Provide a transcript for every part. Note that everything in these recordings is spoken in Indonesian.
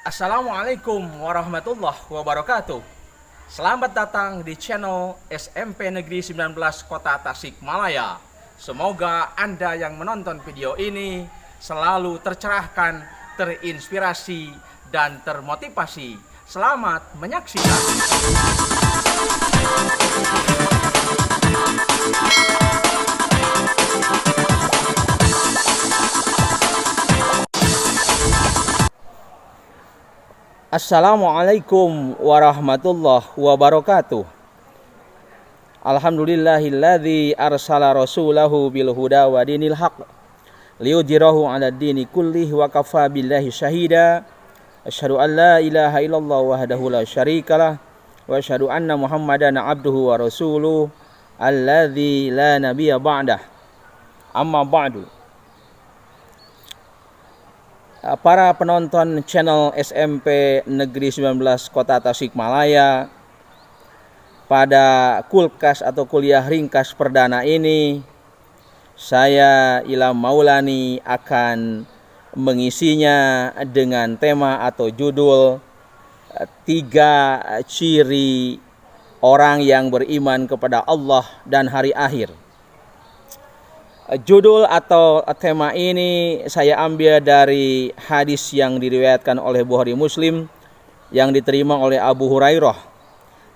Assalamualaikum warahmatullahi wabarakatuh. Selamat datang di channel SMP Negeri 19 Kota Tasikmalaya. Semoga Anda yang menonton video ini selalu tercerahkan, terinspirasi, dan termotivasi. Selamat menyaksikan. Assalamualaikum warahmatullahi wabarakatuh. Alhamdulillahilladzi arsala rasulahu bil huda wa dinil haq liyudhhirahu 'ala dini kullihi wa kafa billahi syahida. Asyhadu an la ilaha illallah wahdahu la syarikalah wa asyhadu anna Muhammadan 'abduhu wa rasuluh alladzi la nabiyya ba'dah. Amma ba'du. Para penonton channel SMP Negeri 19 Kota Tasikmalaya, pada kulkas atau kuliah ringkas perdana ini saya Ilham Maulani akan mengisinya dengan tema atau judul 3 ciri orang yang beriman kepada Allah dan hari akhir. Judul atau tema ini saya ambil dari hadis yang diriwayatkan oleh Bukhari Muslim yang diterima oleh Abu Hurairah,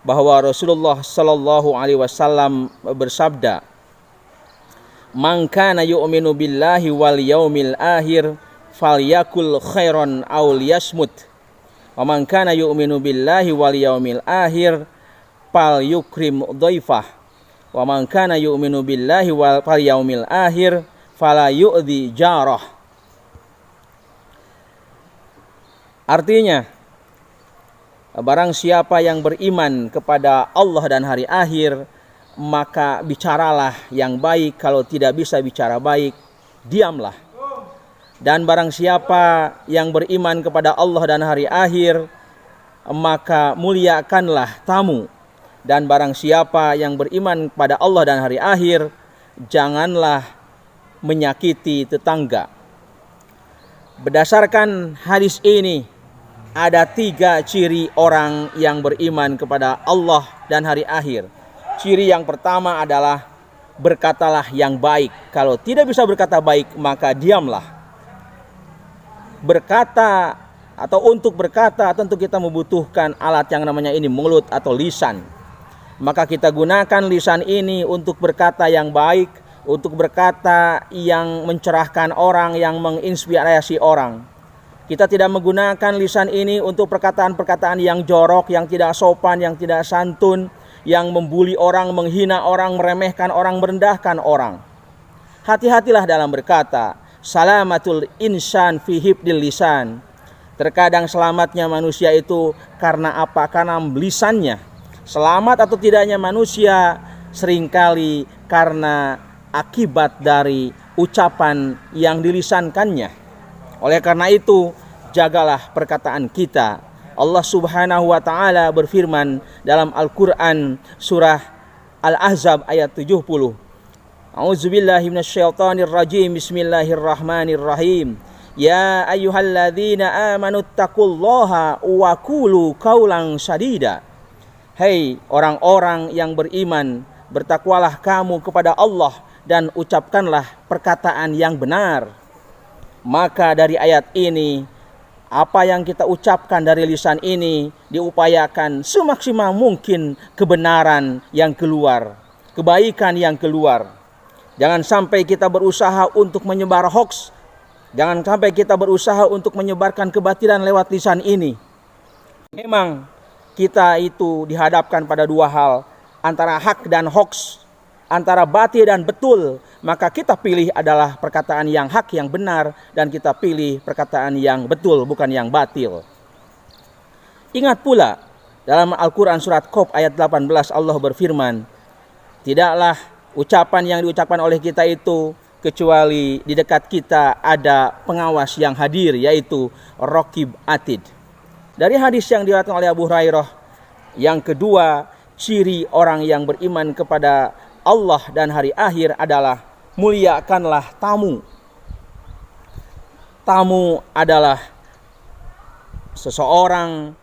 bahwa Rasulullah Shallallahu Alaihi Wasallam bersabda, "Man kana yu'minu billahi wal yaumil akhir falyakul khairan aw liyasmut. Wa man kana yu'minu billahi wal yaumil akhir falyukrim dhaifah. Wa man kana yu'minu billahi wal yaumil akhir fala yu'dhi jarah." Artinya, barang siapa yang beriman kepada Allah dan hari akhir, maka bicaralah yang baik. Kalau tidak bisa bicara baik, diamlah. Dan barang siapa yang beriman kepada Allah dan hari akhir, maka muliakanlah tamu. Dan barang siapa yang beriman pada Allah dan hari akhir, janganlah menyakiti tetangga. Berdasarkan hadis ini, ada 3 ciri orang yang beriman kepada Allah dan hari akhir. Ciri yang pertama adalah berkatalah yang baik. Kalau tidak bisa berkata baik, maka diamlah. Berkata atau untuk berkata tentu kita membutuhkan alat yang namanya ini mulut atau lisan. Maka kita gunakan lisan ini untuk berkata yang baik, untuk berkata yang mencerahkan orang, yang menginspirasi orang. Kita tidak menggunakan lisan ini untuk perkataan-perkataan yang jorok, yang tidak sopan, yang tidak santun, yang membuli orang, menghina orang, meremehkan orang, merendahkan orang. Hati-hatilah dalam berkata. Salamatul insan fi hibdil lisan. Terkadang selamatnya manusia itu karena apa? Karena lisannya. Selamat atau tidaknya manusia seringkali karena akibat dari ucapan yang dilisankannya. Oleh karena itu, jagalah perkataan kita. Allah Subhanahu wa taala berfirman dalam Al-Qur'an surah Al-Ahzab ayat 70. A'udzubillahi minasyaitonir rajim. Bismillahirrahmanirrahim. Ya ayyuhalladzina amanu taqullaha wa qulu qaulan sadida. Hei orang-orang yang beriman, bertakwalah kamu kepada Allah dan ucapkanlah perkataan yang benar. Maka dari ayat ini, apa yang kita ucapkan dari lisan ini diupayakan semaksimal mungkin kebenaran yang keluar, kebaikan yang keluar. Jangan sampai kita berusaha untuk menyebar hoax. Jangan sampai kita berusaha untuk menyebarkan kebatilan lewat lisan ini. Memang kita itu dihadapkan pada 2 hal, antara hak dan hoax, antara batil dan betul. Maka kita pilih adalah perkataan yang hak, yang benar, dan kita pilih perkataan yang betul, bukan yang batil. Ingat pula, dalam Al-Quran surat Qaf ayat 18 Allah berfirman, tidaklah ucapan yang diucapkan oleh kita itu kecuali di dekat kita ada pengawas yang hadir, yaitu Raqib Atid. Dari hadis yang diriwayatkan oleh Abu Hurairah, yang kedua, ciri orang yang beriman kepada Allah dan hari akhir adalah muliakanlah tamu. Tamu adalah seseorang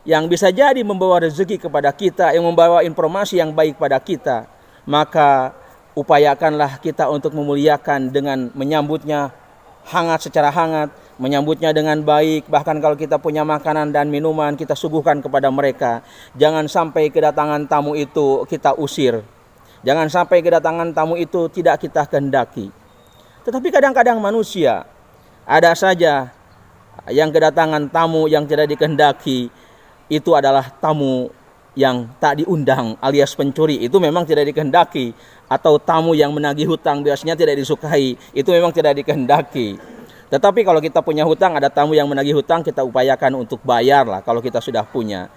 yang bisa jadi membawa rezeki kepada kita, yang membawa informasi yang baik pada kita, maka upayakanlah kita untuk memuliakan dengan menyambutnya hangat, secara hangat, menyambutnya dengan baik. Bahkan kalau kita punya makanan dan minuman, kita suguhkan kepada mereka. Jangan sampai kedatangan tamu itu kita usir. Jangan sampai kedatangan tamu itu tidak kita kehendaki. Tetapi kadang-kadang manusia ada saja yang kedatangan tamu yang tidak dikehendaki, itu adalah tamu yang tak diundang alias pencuri, itu memang tidak dikehendaki. Atau tamu yang menagih hutang, biasanya tidak disukai, itu memang tidak dikehendaki. Tetapi kalau kita punya hutang, ada tamu yang menagih hutang, kita upayakan untuk bayar lah kalau kita sudah punya.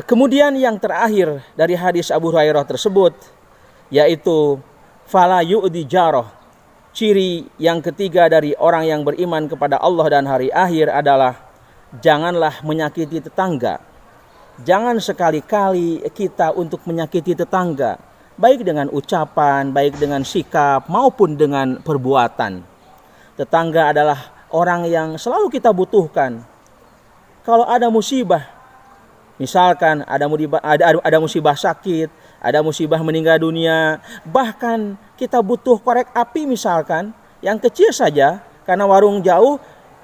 Kemudian yang terakhir dari hadis Abu Hurairah tersebut, yaitu fala yu'di jarah. Ciri yang ketiga dari orang yang beriman kepada Allah dan hari akhir adalah janganlah menyakiti tetangga. Jangan sekali-kali kita untuk menyakiti tetangga, baik dengan ucapan, baik dengan sikap, maupun dengan perbuatan. Tetangga adalah orang yang selalu kita butuhkan. Kalau ada musibah, misalkan ada musibah sakit, ada musibah meninggal dunia, bahkan kita butuh korek api misalkan, yang kecil saja, karena warung jauh,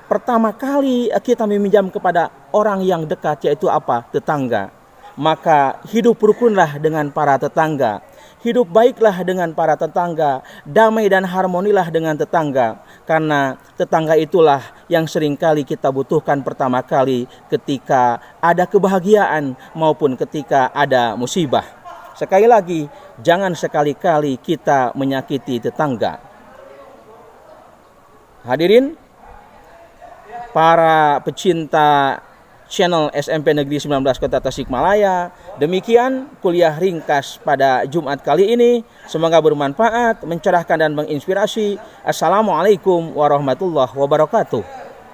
pertama kali kita meminjam kepada orang yang dekat, yaitu apa? Tetangga. Maka hidup rukunlah dengan para tetangga. Hidup baiklah dengan para tetangga. Damai dan harmonilah dengan tetangga. Karena tetangga itulah yang seringkali kita butuhkan pertama kali ketika ada kebahagiaan maupun ketika ada musibah. Sekali lagi, jangan sekali-kali kita menyakiti tetangga. Hadirin, para pecinta channel SMP Negeri 19 Kota Tasikmalaya, demikian kuliah ringkas pada Jumat kali ini. Semoga bermanfaat, mencerahkan dan menginspirasi. Assalamualaikum warahmatullahi wabarakatuh.